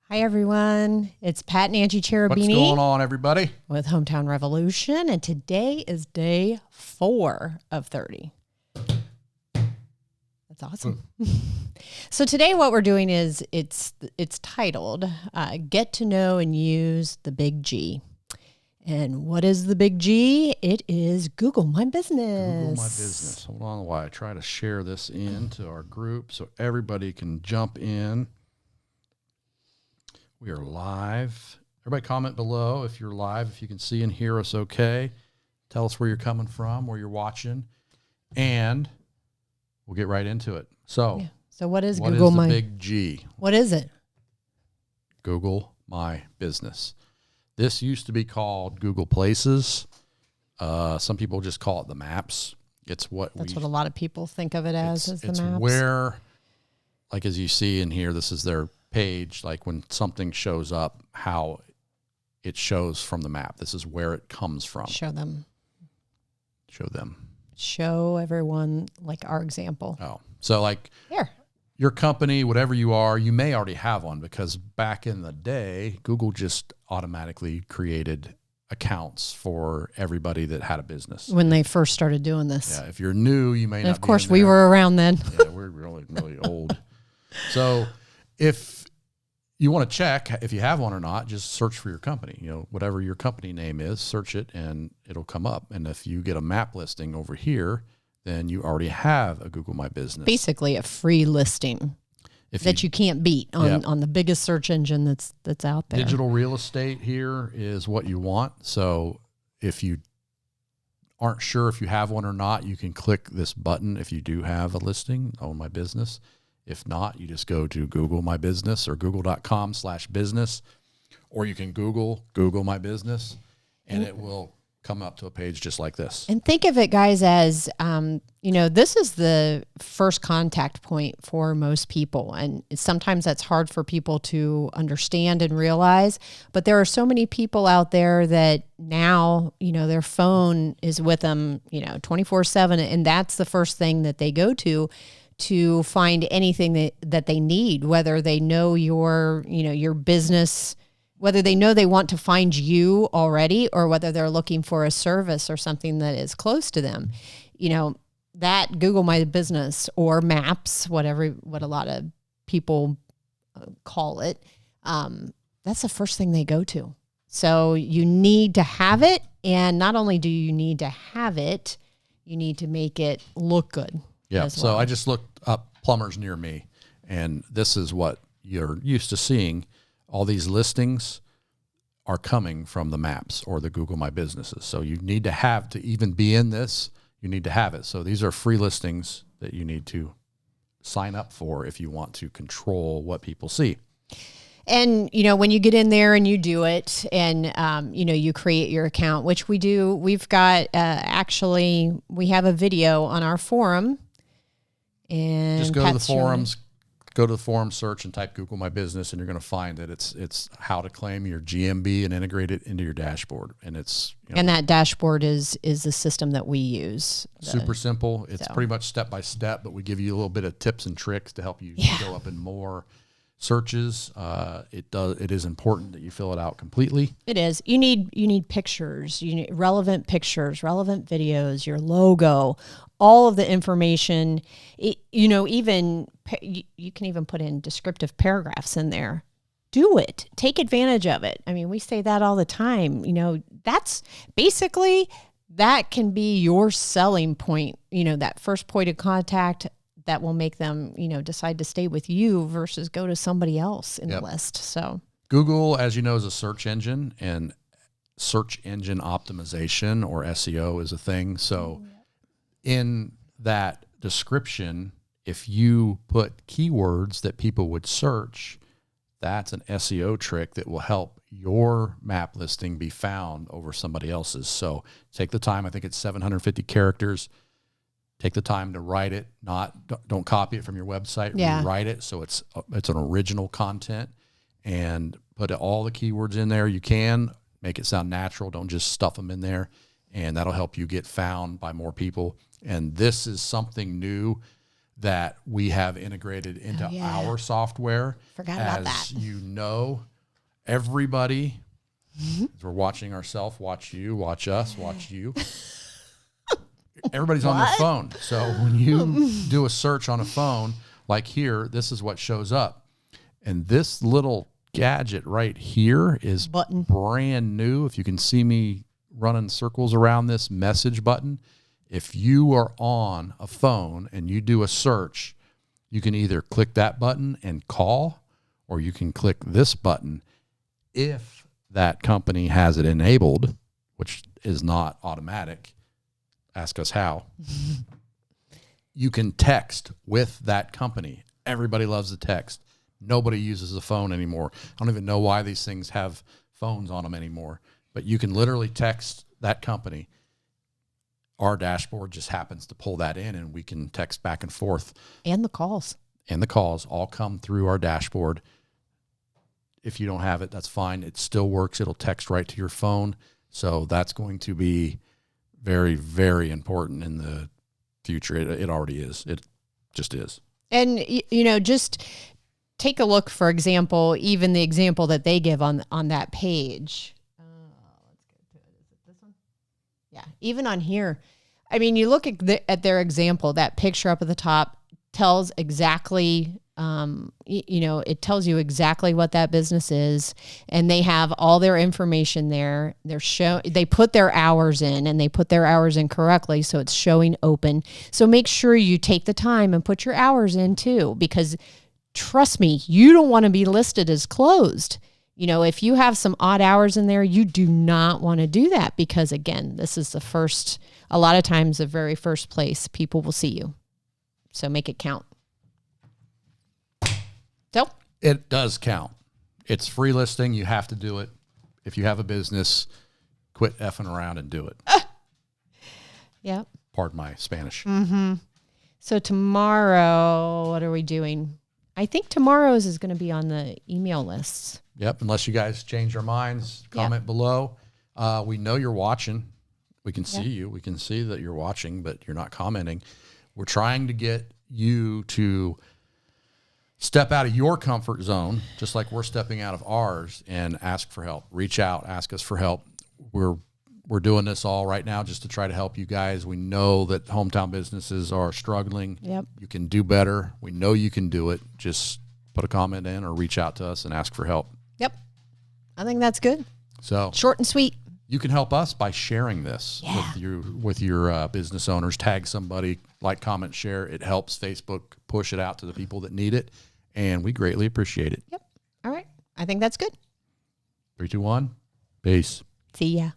Hi, everyone. It's Pat and Angie Cherubini. What's going on, everybody? With Hometown Revolution, and today is day 4 of 30. That's awesome. So today what we're doing is it's titled Get to Know and Use the Big G. And what is the big G? It is Google My Business. Google My Business. Hold on while I try to share this into our group so everybody can jump in. We are live. Everybody comment below if you're live, if you can see and hear us okay. Tell us where you're coming from, where you're watching, and we'll get right into it. So, So what is what Google is the My big G? What is it? Google My Business. This used to be called Google Places. Some people just call it the maps. That's what a lot of people think of it as the it's maps. Where, like as you see in here, this is their page. Like when something shows up, how it shows from the map. This is where it comes from. Show them. Show everyone like our example. Oh, so like here. Your company, whatever you are, you may already have one because back in the day, Google just automatically created accounts for everybody that had a business. When they first started doing this. Yeah, if you're new, you may not. Of course, we were around then. Yeah, we're really old. So if you want to check if you have one or not, just search for your company. You know, whatever your company name is, search it and it'll come up. And if you get a map listing over here, then you already have a Google My Business. Basically a free listing that you can't beat on the biggest search engine that's out there. Digital real estate here is what you want. So if you aren't sure if you have one or not, you can click this button if you do have a listing, Own My Business. If not, you just go to Google My Business or google.com/business, or you can Google My Business, and it will come up to a page just like this. And think of it, guys, as, this is the first contact point for most people. And sometimes that's hard for people to understand and realize. But there are so many people out there that now, their phone is with them, 24/7. And that's the first thing that they go to find anything that they need, whether they know your business, whether they know they want to find you already or whether they're looking for a service or something that is close to them. That Google My Business or Maps, what a lot of people call it, that's the first thing they go to. So you need to have it. And not only do you need to have it, you need to make it look good. Yeah. So I just looked up plumbers near me, and this is what you're used to seeing. All these listings are coming from the maps or the Google My Businesses. So you need to have to even be in this, you need to have it. So these are free listings that you need to sign up for if you want to control what people see. And, when you get in there and you do it and, you create your account, which we do, we've got, we have a video on our forum. And just go to the forums. Go to the forum search and type Google My Business, and you're going to find that it's how to claim your GMB and integrate it into your dashboard. And it's and that dashboard is the system that we use. Super simple. It's pretty much step by step, but we give you a little bit of tips and tricks to help you go up in more searches. It is important that you fill it out completely. It is. You need pictures. You need relevant pictures, relevant videos, your logo, all of the information. Even you can even put in descriptive paragraphs in there. Do it. Take advantage of it. I mean, we say that all the time. That's basically, that can be your selling point. That first point of contact that will make them, decide to stay with you versus go to somebody else in the list. So Google, as you know, is a search engine, and search engine optimization, or SEO, is a thing. So in that description, if you put keywords that people would search, that's an SEO trick that will help your map listing be found over somebody else's. So take the time. I think it's 750 characters. Take the time to write it. Don't copy it from your website. Rewrite it so it's an original content, and put all the keywords in there you can. Make it sound natural. Don't just stuff them in there, and that'll help you get found by more people. And this is something new that we have integrated into yeah. our software. Forgot about that. As you know, everybody, as we're watching ourselves, watch you, watch us, watch you. Everybody's on their phone. So when you do a search on a phone, like here, this is what shows up. And this little gadget right here is Button. brand new. If you can see me running circles around this message button, if you are on a phone and you do a search, you can either click that button and call, or you can click this button. If that company has it enabled, which is not automatic, ask us how, you can text with that company. Everybody loves the text. Nobody uses the phone anymore. I don't even know why these things have phones on them anymore, but you can literally text that company. Our dashboard just happens to pull that in, and we can text back and forth. And the calls. And the calls all come through our dashboard. If you don't have it, that's fine. It still works. It'll text right to your phone. So that's going to be very, very important in the future. It already is. It just is. And, just take a look, for example, even the example that they give on that page. Let's get to it. Is it this one? Yeah. Even on here, I mean, you look at their example, that picture up at the top tells exactly, it tells you exactly what that business is, and they have all their information there. They put their hours in, and they put their hours in correctly, so it's showing open. So make sure you take the time and put your hours in too, because trust me, you don't want to be listed as closed. If you have some odd hours in there, you do not want to do that, because again, this is a lot of times the very first place people will see you. So make it count. So it does count. It's free listing. You have to do it. If you have a business, quit effing around and do it. Yeah. Pardon my Spanish. Mm-hmm. So tomorrow, what are we doing? I think tomorrow's is going to be on the email lists. Yep. Unless you guys change your minds, comment below. We know you're watching. We can see you. We can see that you're watching, but you're not commenting. We're trying to get you to step out of your comfort zone, just like we're stepping out of ours, and ask for help. Reach out, ask us for help. We're doing this all right now just to try to help you guys. We know that hometown businesses are struggling. Yep. You can do better. We know you can do it. Just put a comment in or reach out to us and ask for help. Yep. I think that's good. So short and sweet. You can help us by sharing this with your business owners. Tag somebody, like, comment, share. It helps Facebook push it out to the people that need it, and we greatly appreciate it. Yep. All right. I think that's good. 3, 2, 1. Peace. See ya.